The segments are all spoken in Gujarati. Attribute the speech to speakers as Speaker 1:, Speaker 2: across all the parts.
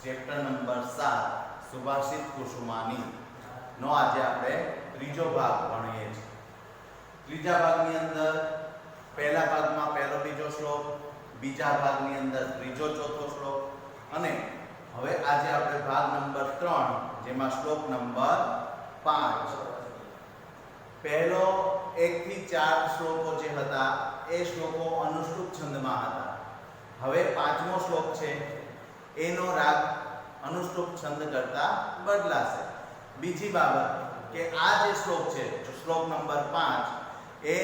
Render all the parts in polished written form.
Speaker 1: ચેપ્ટર નંબર 7 સુભાષિત કુસુમાની નો આજે આપણે ત્રીજો ભાગ ભણીએ છીએ। ત્રીજા ભાગની અંદર પહેલા ભાગમાં પહેલો બીજો શ્લોક, બીજા ભાગની અંદર ત્રીજો ચોથો શ્લોક અને હવે આજે આપણે ભાગ નંબર 3 જેમાં શ્લોક નંબર 5 પહેલો 1 થી 4 શ્લોકો જે હતા એ શ્લોકો અનુષ્ટુપ છંદમાં હતા। હવે પાંચમો શ્લોક છે એનો રાગ અનુષ્ટુપ છંદ કરતા બદલાશે। બીજી બાબત કે આ જે શ્લોક છે શ્લોક નંબર 5 એ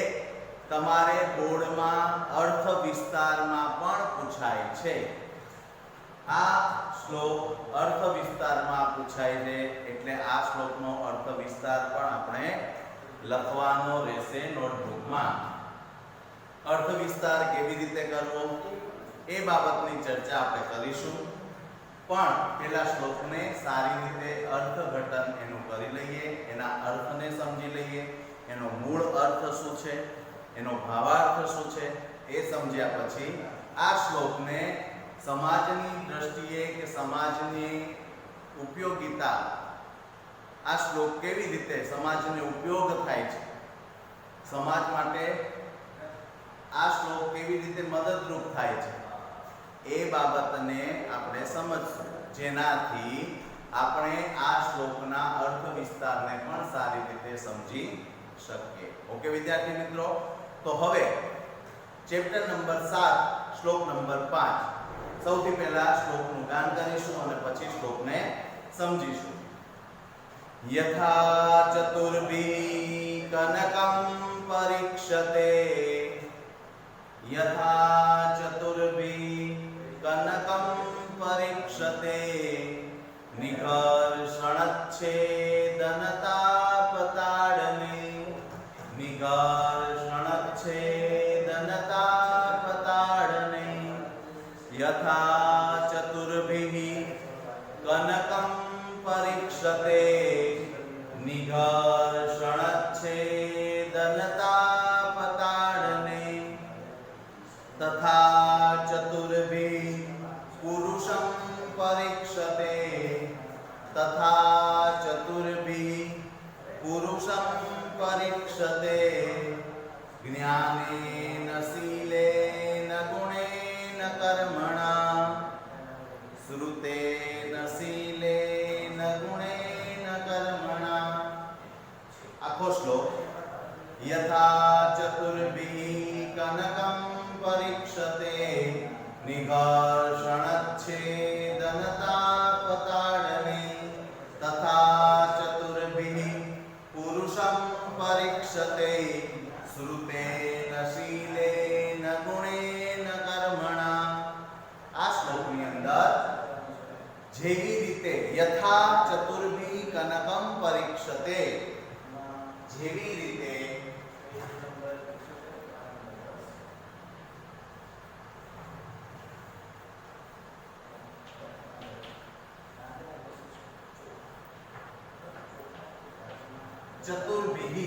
Speaker 1: તમારે બોર્ડમાં અર્થ વિસ્તારમાં પણ પૂછાય છે। આ શ્લોક અર્થ વિસ્તારમાં પૂછાય છે એટલે આ શ્લોકનો અર્થ વિસ્તાર પણ આપણે લખવાનો રહેશે નોટબુકમાં। અર્થ વિસ્તાર કેવી રીતે કરવો એ બાબતની ચર્ચા આપણે કરીશું, પણ પેલા શ્લોકને સારી રીતે અર્થઘટન એનું કરી લઈએ, એના અર્થને સમજી લઈએ, એનો મૂળ અર્થ શું છે, એનો ભાવાર્થ શું છે એ સમજ્યા પછી આ શ્લોકને સમાજની દ્રષ્ટિએ કે સમાજની ઉપયોગિતા, આ શ્લોક કેવી રીતે સમાજને ઉપયોગ થાય છે, સમાજ માટે આ શ્લોક કેવી રીતે મદદરૂપ થાય છે એ બાબતને આપણે સમજશું, જેનાથી આપણે આ શ્લોકના અર્થ વિસ્તારને પણ સારી રીતે સમજી શકીએ। ઓકે વિદ્યાર્થી મિત્રો, તો હવે ચેપ્ટર નંબર 7 શ્લોક નંબર 5 સૌથી પહેલા શ્લોકનું ગાન કરીશું અને પછી શ્લોકને સમજીશું। યથા ચતુર્ભી કનકમ પરીક્ષતે, યથા ચતુર્ભી કનકમ પરીક્ષતે, નિઘર્ષણચ્છેદનતાપતાડને, નિઘર્ષણચ્છેદનતાપતાડને, યથા ચતુર્ભિઃ કનકમ પરીક્ષતે, નિઘર્ષણચ્છેદનતાપતાડને, તથા ચતુર્ભિઃ પુરુષં પરીક્ષતે, તથા ચતુર્ભિઃ પુરુષં પરીક્ષતે, જ્ઞાનેન શીલેન ગુણેન કર્મણા, શ્રુતેન શીલેન ગુણેન કર્મણા। આખો શ્લોક યથા ચતુર્ભિઃ કનકમ પરીક્ષતે, નિઘર્ષણચ્છેદનતાપતાડને, તથા ચતુર્ભિઃ પુરુષં પરીક્ષતે, શ્રુતેન શીલેન ગુણેન કર્મણા। આ શ્લોકની અંદર જેવી રીતે યથા ચતુર્ભિઃ કનકમ પરીક્ષતે, જેવી રીતે ચતુર્ભિઃ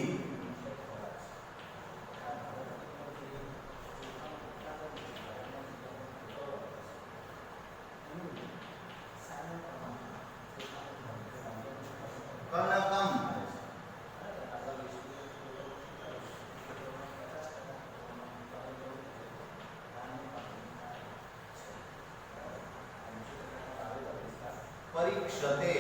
Speaker 1: કનકમ પરીક્ષતે,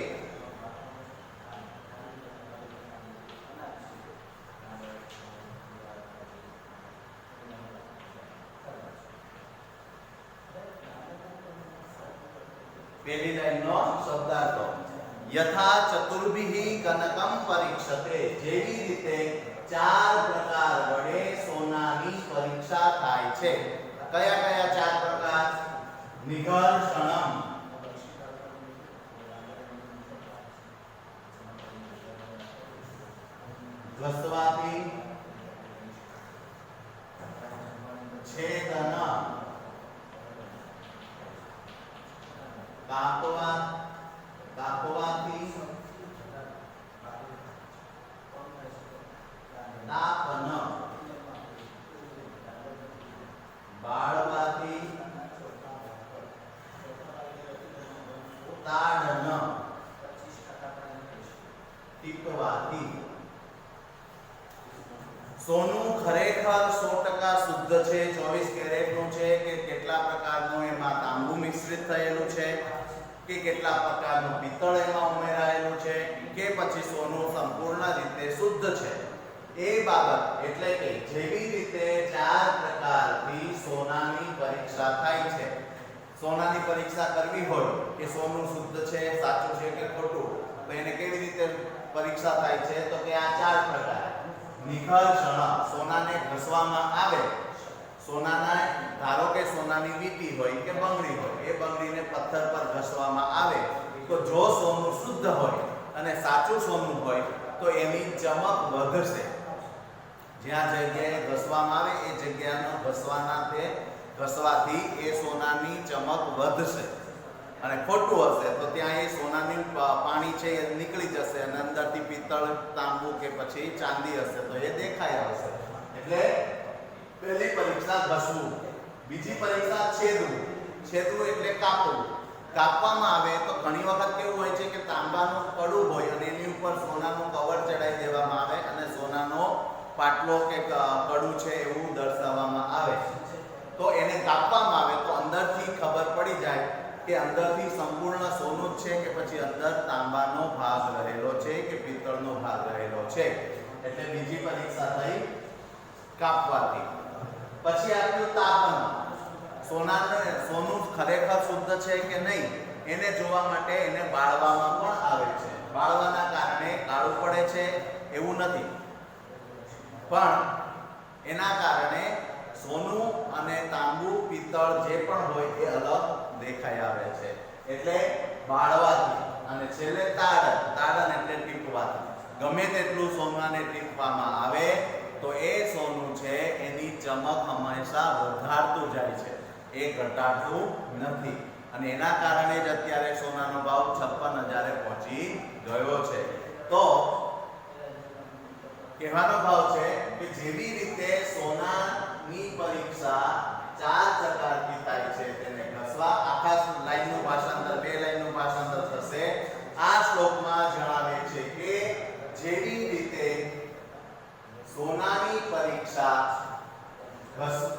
Speaker 1: પહેલી લાઈનનો શબ્દાર્થ યથા ચતુર્ભિઃ કનકમ પરીક્ષતે, જેવી રીતે 4 પ્રકાર વડે સોનાની પરીક્ષા થાય છે। કયા કયા 4 પ્રકાર? નિઘર્ષણમ, ઘસવાથી, છેદન, કાપવાથી, તાપન, બાળવાથી, સોનું ખરેખર 100% શુદ્ધ છે, 24 કેરેટનું છે કે કેટલા પ્રકારનું એમાં તાંબુ મિશ્રિત થયેલું છે કે કેટલા પ્રકારનું પિત્તળ એમાં ઉમેરાયેલું છે કે પછી સોનું સંપૂર્ણ રીતે શુદ્ધ છે, એ બાબત એટલે કે જેવી રીતે 4 પ્રકારથી સોનાની પરીક્ષા થાય છે. સોનાની પરીક્ષા કરવી હોય કે સોનું શુદ્ધ છે, સાચું છે કે ખોટું, તો એને કેવી રીતે પરીક્ષા થાય છે? તો કે આ 4 પ્રકાર. નિઘર્ષણ, સોનાને ઘસવામાં આવે. સોનાના ધારો કે સોનાની વીંટી હોય કે બંગડી હોય, એ બંગડીને પથ્થર પર ઘસવામાં આવે તો જો સોનું શુદ્ધ હોય અને સાચું સોનું હોય તો એની ચમક વધશે. જ્યાં જગ્યાએ ઘસવામાં આવે એ જગ્યાનો ઘસવાથી એ સોનાની ચમક વધશે. અને ખોટું હશે તો ત્યાં એ સોનાની પાણી છે એ નીકળી જશે અને અંદરથી પિત્તળ, તાંબુ કે પછી ચાંદી હશે તો એ દેખાઈ આવશે. એટલે પહેલી પરીક્ષા ઘસવું. બીજી પરીક્ષા છેદવું. છેદવું એટલે કાપવું. કાપવામાં આવે તો ઘણી વખત કેવું હોય છે કે તાંબાનું કડું હોય અને એની ઉપર સોનાનું કવર ચડાવી દેવામાં આવે અને સોનાનો પાટલો કે કડું છે એવું દર્શાવવામાં આવે. તો એને કાપવામાં આવે તો અંદરથી ખબર પડી જાય કે અંદરથી સંપૂર્ણ સોનું જ છે કે પછી અંદર તાંબાનો ભાગ રહેલો છે કે પિત્તળનો ભાગ રહેલો છે. એટલે બીજી પરીક્ષા થઈ કાપવાથી. પછી આવ્યું તાપન. સોનું ખરેખર શુદ્ધ છે કે નહીં એને જોવા માટે એને બાળવામાં પણ આવે છે. બાળવાના કારણે કાળું પડે છે એવું નથી, પણ એના કારણે સોનું અને તાંબુ, પિત્તળ જે પણ હોય એ અલગ દેખાઈ આવે છે. એટલે બાળવાથી. અને છેલ્લે તાડન એટલે ટીપવાથી. ગમે તેટલું સોનાને ટીપવામાં આવે તો એ સોનું છે એની ચમક હંમેશા વધારતું જાય છે, એ ઘટાડતું નથી. અને એના કારણે જ અત્યારે સોનાનો ભાવ 56,000 પહોંચી ગયો છે. તો કહેવાનો ભાવ છે કે જેવી રીતે સોનાની પરીક્ષા 4 પ્રકારથી થાય છે તેને ઘસવા. આખા લાઈનનું ભાષાંતર 2 લાઈનનું ભાષાંતર થશે. આ શ્લોકમાં જણાવે છે કે જેવી રીતે સોનાની પરીક્ષા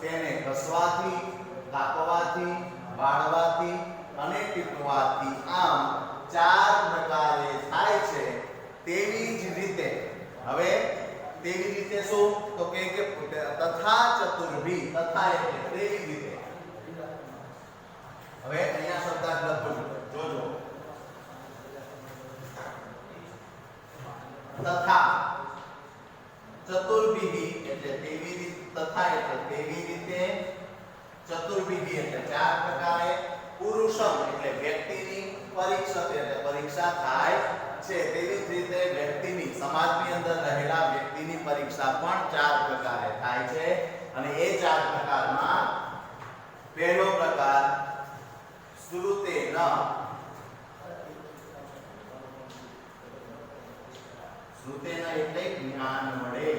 Speaker 1: તેને ઘસવાથી, કાપવાથી, બાળવાથી અને ટીપવાથી આમ 4 પ્રકારે થાય છે, તેવી જ રીતે હવે તેવી રીતે શું? તો કે તથા ચતુર્ભી. તથા એટલે તેવી રીતે. હવે અહીંયા શબ્દાર્થ લખું જોજો. તથા ચતુર્ભી એટલે તેવી રીતે. તથા એટલે તેવી રીતે. ચતુર્ભી એટલે 4 પ્રકારે. પુરુષમ એટલે વ્યક્તિની. પરીક્ષા એટલે પરીક્ષા થાય છે, તેવી જ રીતે વ્યક્તિની, સમાજની અંદર રહેલા વ્યક્તિની પરીક્ષા પણ 4 પ્રકારે થાય છે. અને એ 4 પ્રકારમાં પહેલો પ્રકાર શ્રુતેન. શ્રુતેન એટલે જ્ઞાન વડે.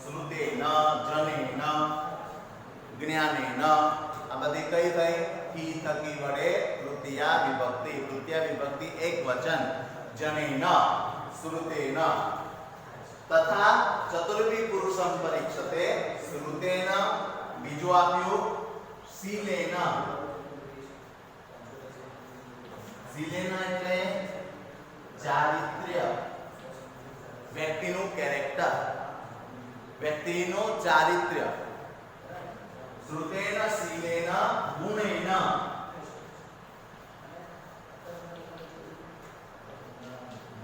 Speaker 1: શ્રુતેન, જનેન, જ્ઞાનેન. આ બધી કઈ થઈ? થી થકી વડે તૃતીયા વિભક્તિ. તૃતીયા વિભક્તિ એક વચન. જનેન, શ્રુતેન. તથા ચતુર્ભી પુરુષમ પરીક્ષતે શ્રુતેન. બીજું આપ્યું શીલેન. શીલેન એટલે ચારિત્ર્ય, વ્યક્તિનું કેરેક્ટર, વ્યક્તિનું ચારિત્ર્ય. શ્રુતેન શીલેન ગુણેન.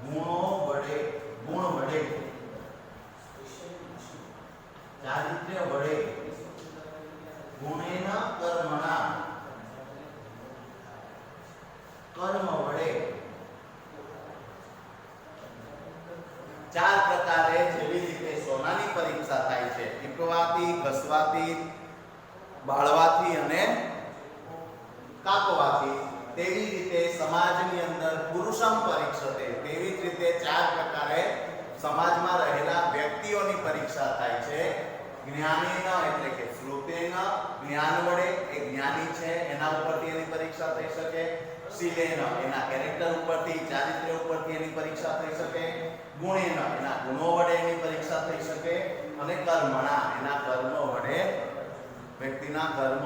Speaker 1: ગુણો વડે, ગુણ વડે, ચારિત્ર્ય વડે. ગુણેન કર્મણા, કર્મ વડે. 4 પ્રકારે જેવી રીતે સોનાની પરીક્ષા થાય છે, ટીપવાથી, ઘસવાથી, બાળવાથી અને કાપવાથી, તેવી રીતે સમાજની અંદર પુરુષમ પરીક્ષતે, તેવી જ રીતે 4 પ્રકારે સમાજમાં રહેલા વ્યક્તિઓની પરીક્ષા થાય છે. જ્ઞાનેન એટલે કે શ્રુતેન, જ્ઞાન વડે, એ જ્ઞાની છે એના ઉપરથી એની પરીક્ષા થઈ શકે. શીલેન એના કેરેક્ટર ઉપરથી, ચારિત્ર્ય ઉપરથી એની પરીક્ષા થઈ શકે, ગુણેન એના ગુણો વડે એની પરીક્ષા થઈ શકે, અને કર્મણા એના કર્મ વડે, વ્યક્તિના કર્મ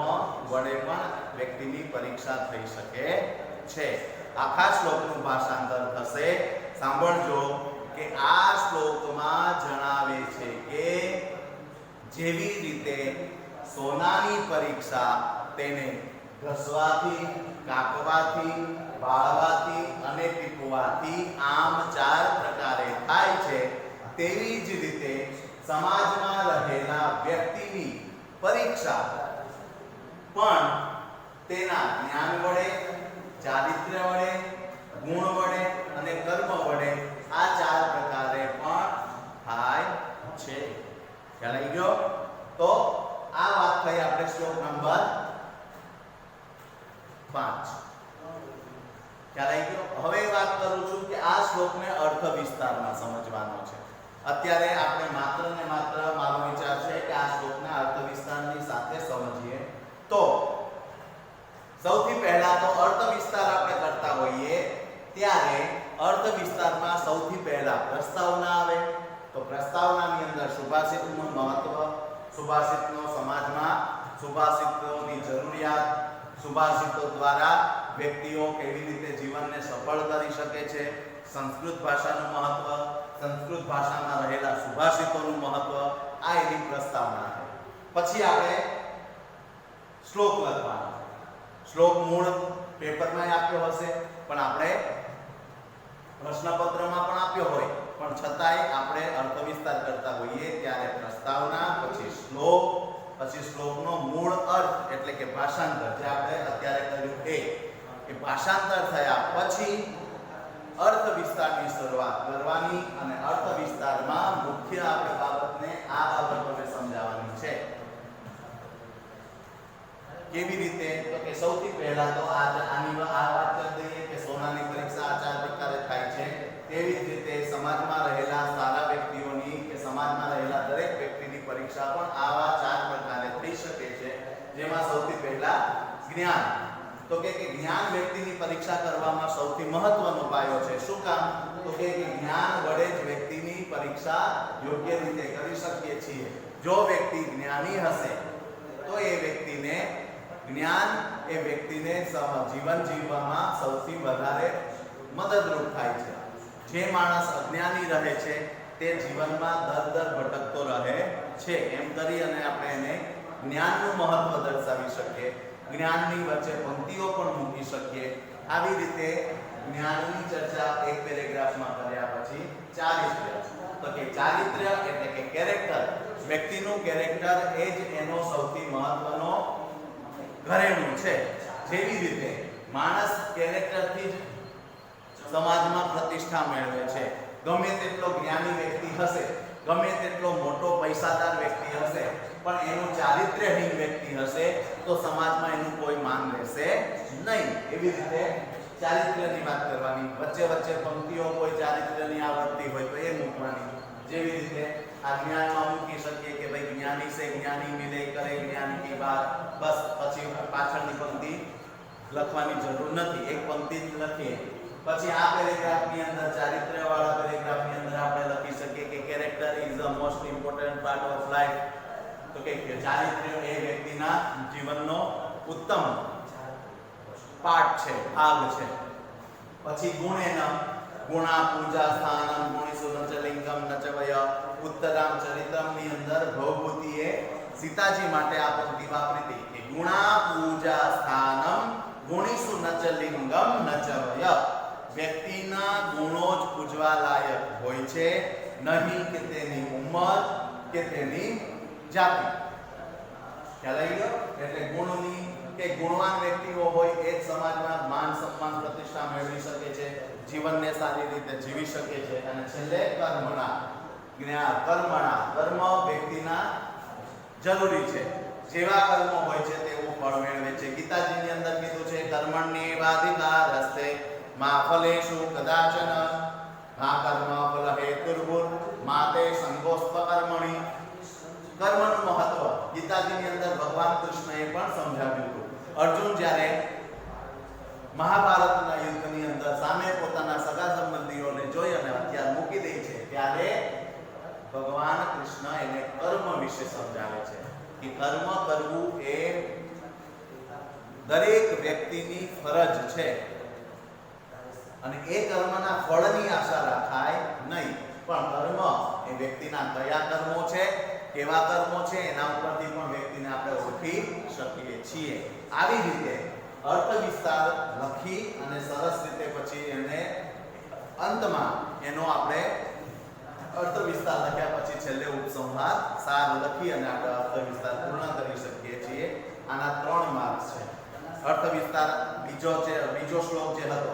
Speaker 1: વડે પણ વ્યક્તિની પરીક્ષા થઈ શકે છે. આખા શ્લોકનું ભાષાંતર થશે. સાંભળજો કે આ શ્લોકમાં જણાવે છે કે જેવી રીતે સોનાની પરીક્ષા તેને ઘસવાથી, કાપવાથી, બાળવાથી અને ટીપવાથી આમ 4 પ્રકારે થાય છે, તેવી જ રીતે સમાજમાં રહેલા વ્યક્તિની પરીક્ષા પણ તેના જ્ઞાન વડે, ચારિત્ર્ય વડે, ગુણ વડે અને કર્મ વડે આ 4 પ્રકારે પણ થાય છે. ખ્યાલ આવી ગયો? તો આ વાત થઈ આપણે શ્લોક નંબર 5. ખ્યાલ આવી ગયો? હવે વાત કરું છું કે આ શ્લોકને અર્થ વિસ્તારમાં સમજવાનો છે. અત્યારે આપણે માત્ર ને માત્ર મારો વિચાર છે કે આ શ્લોકના અર્થ વિસ્તારની સાથે સમજીએ. તો સૌથી પહેલા તો અર્થ વિસ્તાર આપણે કરતા હોઈએ ત્યારે અર્થ વિસ્તારમાં સૌથી પહેલા પ્રસ્તાવના આવે. તો પ્રસ્તાવનાની અંદર સુભાષિતનું મહત્વ, સુભાષિતનો સમાજમાં સુભાષિતોની જરૂરિયાત, સુભાષિતો દ્વારા વ્યક્તિઓ કેવી રીતે જીવનને સફળ કરી શકે છે, સંસ્કૃત ભાષાનું મહત્વ, સંસ્કૃત ભાષામાં રહેલા સુભાષિતોનું મહત્વ, આ એની પ્રસ્તાવના છે. પછી આપણે શ્લોક લખવાનો. શ્લોક મૂળ પેપરમાં આપ્યો હશે, પણ આપણે પ્રશ્નપત્રમાં પણ આપ્યો હોય, પણ છતાંય આપણે અર્થ વિસ્તાર કરતા હોઈએ ત્યારે પ્રસ્તાવના, પછી શ્લોક, પછી શ્લોકનો મૂળ અર્થ એટલે કે ભાષાંતર, જે આપણે અત્યારે કર્યું એ ભાષાંતર થયા પછી અર્થ વિસ્તારની શરૂઆત કરવાની, અને અર્થ વિસ્તારમાં મુખ્ય આપણે બાબતને આ બાબતોને સમજાવવાની છે. કેવી રીતે? તો કે સૌથી પહેલા તો આની વાત કરી દઈએ કે સોનાની પરીક્ષા આ 4 પ્રકારે થાય છે. તેવી જ રીતે સમાજમાં રહેલા સારા વ્યક્તિઓની કે સમાજમાં રહેલા દરેક વ્યક્તિની પરીક્ષા પણ આવા 4 પ્રકારે થઈ શકે છે. જેમાં સૌથી પહેલા જ્ઞાન. તો કે જ્ઞાન વ્યક્તિની પરીક્ષા કરવામાં સૌથી મહત્વનો પાયો છે. શું કામ? તો કે જ્ઞાન વડે જ વ્યક્તિની પરીક્ષા યોગ્ય રીતે કરી શકીએ છીએ. જો વ્યક્તિ જ્ઞાની હશે તો એ વ્યક્તિને જ્ઞાન એ વ્યક્તિને જીવન જીવવામાં સૌથી વધારે મદદરૂપ થાય છે. જે માણસ અજ્ઞાની રહે છે તે જીવનમાં દર ભટકતો રહે છે. એમ કરી અને આપણે એને જ્ઞાનનું મહત્વ દર્શાવી શકીએ, જ્ઞાનની વચ્ચે પંક્તિઓ પણ મૂકી શકીએ. આવી રીતે જ્ઞાનની ચર્ચા એક પેરેગ્રાફમાં કર્યા પછી ચારિત્ર્ય. તો કે ચારિત્ર્ય એટલે કે કેરેક્ટર, વ્યક્તિનું કેરેક્ટર એ જ એનો સૌથી મહત્વનો ઘરેણું છે. જેવી રીતે માણસ કેરેક્ટરથી જ સમાજમાં પ્રતિષ્ઠા મેળવે છે. ગમે તેટલો જ્ઞાની વ્યક્તિ હશે, ગમે તેટલો મોટો પૈસાદાર વ્યક્તિ હશે, પણ એનું ચારિત્ર્યહીન વ્યક્તિ હશે તો સમાજમાં એનું કોઈ માન રહેશે નહીં. એવી રીતે ચારિત્ર્યની વાત કરવાની, વચ્ચે વચ્ચે પંક્તિઓ કોઈ ચારિત્ર્યની આવડતી હોય તો એ મૂકવાની. જેવી રીતે આ જ્ઞાનમાં મૂકી શકીએ કે ભાઈ જ્ઞાની સે જ્ઞાની મિલે કરે જ્ઞાન કી બાત, બસ પછી પાછળની પંક્તિ લખવાની જરૂર નથી, એક પંક્તિ જ લખીએ. પછી આ પેરેગ્રાફની અંદર, ચારિત્ર્ય વાળા પેરેગ્રાફની અંદર આપણે લખી શકીએ કે character is the most important part of life. તો કે ચારિત્ર્ય એ વ્યક્તિના જીવનનો ઉત્તમ પાર્ટ છે, ભાગ છે. પછી ગુણેન, ગુણા પૂજા સ્થાનમ ગુણીસુ ન ચ લિંગમ ન ચ વય. ઉત્તરામ ચરિત્રમની અંદર ભવભૂતિએ સીતાજી માટે આ પંક્તિ વાપરી હતી કે ગુણા પૂજા સ્થાનમ ગુણીસુ ન ચ લિંગમ ન ચ વય. વ્યક્તિના ગુણો જ પૂજવા લાયક હોય છે, નહીં કે તેની ઉંમર કે તેની જાતિ. ખ્યાલ આવી ગયો? એટલે ગુણની કે ગુણવાન વ્યક્તિઓ હોય એ જ સમાજમાં માન સન્માન પ્રતિષ્ઠા મેળવી શકે છે, જીવનને સારી રીતે જીવી શકે છે. અને છેલ્લે કર્મણા, કર્મ વ્યક્તિના જરૂરી છે. જેવા કર્મો હોય છે તેવું ફળ મેળવે છે. ગીતાજીની અંદર કીધું છે કર્મણ્યેવાધિકારસ્તે મા ફલેષુ કદાચન મા કર્મ ફલ હેતુર્ભુર માતે સંગોસ્ત્વ કર્મણિ. કર્મનું મહત્વ ગીતાજીની અંદર ભગવાન કૃષ્ણએ પણ સમજાવ્યું હતું. અર્જુન જ્યારે મહાભારતના યુદ્ધની અંદર સામે પોતાના સગા સંબંધીઓને જોઈ અને હથિયાર મૂકી દે છે ત્યારે ભગવાન કૃષ્ણ એને કર્મ વિશે સમજાવે છે કે કર્મ કરવું એ દરેક વ્યક્તિની ફરજ છે અને એ કર્મના ફળની આશા રાખાય નહીં, પણ કર્મ એ વ્યક્તિના કયા કર્મો છે, કેવા કર્મો છે, એના ઉપરથી પણ વ્યક્તિને આપણે ઓળખી શકીએ છીએ. આવી રીતે અર્થ વિસ્તાર લખી અને સરસ રીતે પછી એને અંતમાં એનો આપણે અર્થ વિસ્તાર લખ્યા પછી છેલ્લે ઉપસંહાર સાર લખી અને આપણે અર્થ વિસ્તાર પૂર્ણ કરી શકીએ છીએ. આના 3 માર્ક્સ છે. અર્થ વિસ્તાર બીજો શ્લોક જે હતો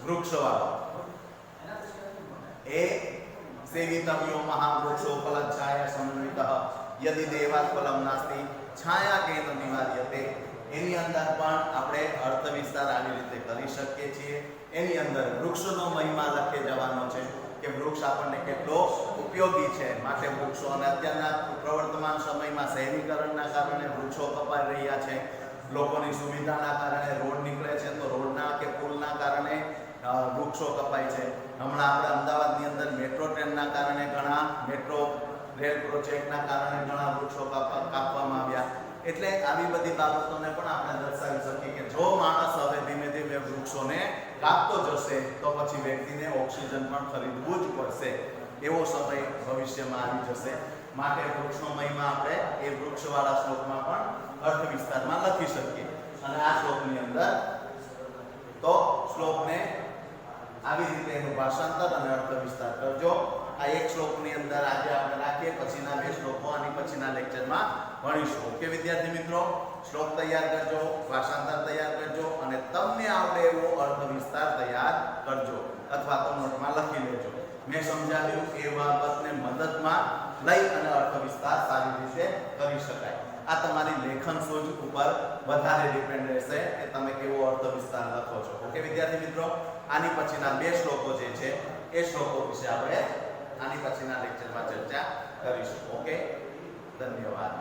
Speaker 1: વૃક્ષવાળો એ સેવિતવ્યો મહાવૃક્ષો ફલચ્છાયા સમન્વિતઃ યદિ દેવાત ફલમ નાસ્તિ છાયા કેન નિવાર્યતે. એની અંદર પણ આપણે અર્થ વિસ્તાર આવી રીતે કરી શકીએ છીએ. એની અંદર વૃક્ષનો મહિમા લખે જવાનો છે કે વૃક્ષ આપણને કેટલો ઉપયોગી છે. માટે વૃક્ષો અને અત્યારના પ્રવર્તમાન સમયમાં શહેરીકરણના કારણે વૃક્ષો કપાઈ રહ્યા છે. લોકોની સુવિધાના કારણે રોડ નીકળે છે તો રોડના કે પુલના કારણે વૃક્ષો કપાય છે. હમણાં આપણે અમદાવાદની અંદર મેટ્રો ટ્રેનના કારણે ઘણા મેટ્રો રેલ પ્રોજેક્ટના કારણે ઘણા વૃક્ષો કાપવામાં આવ્યા. એટલે આવી બધી બાબતોને પણ આપણે દર્શાવી શકીએ કે જો માણસ હવે ધીમે ધીમે વૃક્ષોને કાપતો જશે તો પછી વ્યક્તિને ઓક્સિજન પણ ખરીદવું જ પડશે. એવો સમય ભવિષ્યમાં આવી જશે. માટે વૃક્ષનો મહિમા આપણે એ વૃક્ષવાળા શ્લોકમાં પણ અર્થ વિસ્તારમાં લખી શકીએ. અને આ શ્લોકની અંદર તો શ્લોકને આવી રીતે એનું ભાષાંતર અને અર્થ વિસ્તાર કરજો. આ એક શ્લોકની અંદર આજે આપણે રાખીએ, પછીના 2 શ્લોકો આની પછીના લેક્ચરમાં ભણીશું. ઓકે વિદ્યાર્થી મિત્રો, શ્લોક તૈયાર કરજો, ભાષાંતર તૈયાર કરજો અને તમને આવડે એવો અર્થ વિસ્તાર તૈયાર કરજો અથવા તો નોટમાં લખી લેજો. મેં સમજાવ્યું એ બાબતને મદદમાં લઈ અને અર્થ વિસ્તાર સારી રીતે કરી શકાય. આ તમારી લેખન સૂઝ ઉપર વધારે ડિપેન્ડ રહેશે કે તમે કેવો અર્થ વિસ્તાર લખો છો. ઓકે વિદ્યાર્થી મિત્રો, આની પછીના 2 શ્લોકો જે છે એ શ્લોકો વિશે આપણે આની પછીના લેક્ચરમાં ચર્ચા કરીશું. ઓકે, ધન્યવાદ.